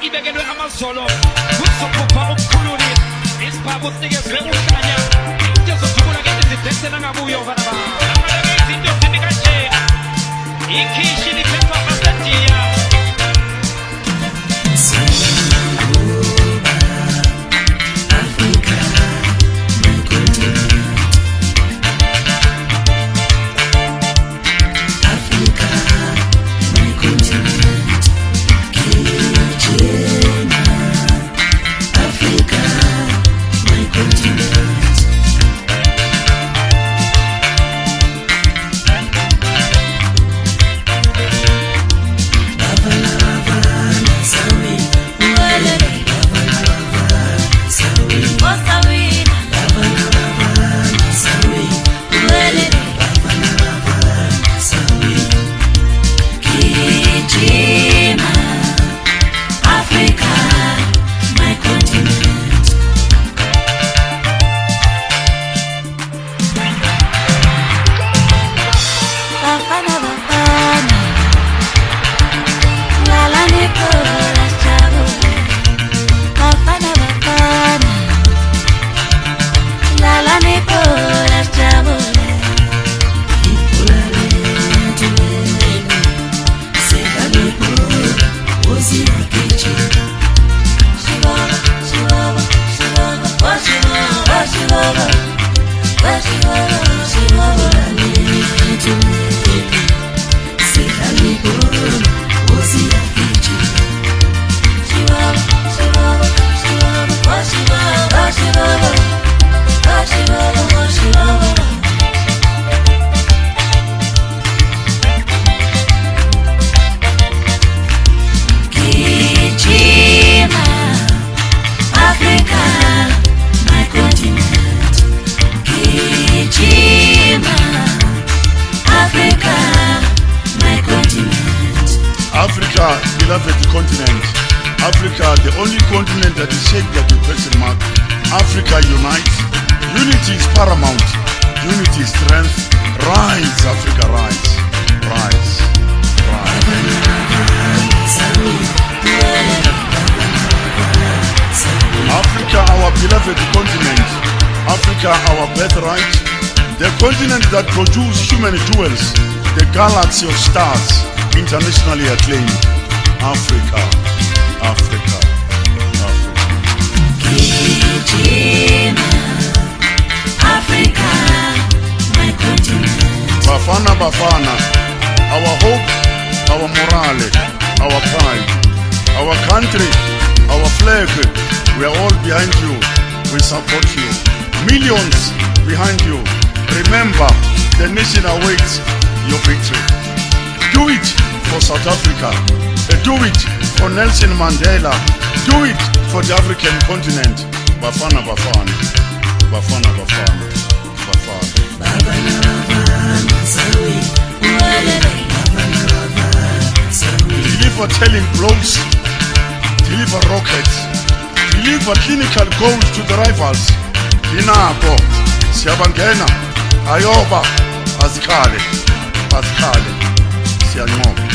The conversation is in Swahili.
ibekelwe amazolo kuzophupha ukukhululi isibhabu sinikezwe uhlanya izojubula kade zidesela ngabuyo bana ba amaleke izinto zini kanje ikhishi liphethwa asendiya Africa, beloved continent. Africa, the only continent that is shaped like a question mark. Africa unites. Unity is paramount. Unity is strength. Rise, Africa, rise. Rise. Rise. Africa, our beloved continent. Africa, our birthright. The continent that produces human jewels. The galaxy of stars. Internationally acclaimed. Africa, Africa, Africa. Africa, my continent. Bafana, Bafana, our hope, our morale, our pride, our country, our flag. We are all behind you. We support you. Millions behind you. Remember, the nation awaits your victory. Do it for South Africa. Do it for Nelson Mandela. Do it for the African continent. Bafana, Bafana. Bafana, Bafana. Bafana. Deliver telling blows. Deliver rockets. Deliver clinical goals to the rivals. Inako. Siyabangena. Ayoba. Azikale. Azikale. Siyanqoba.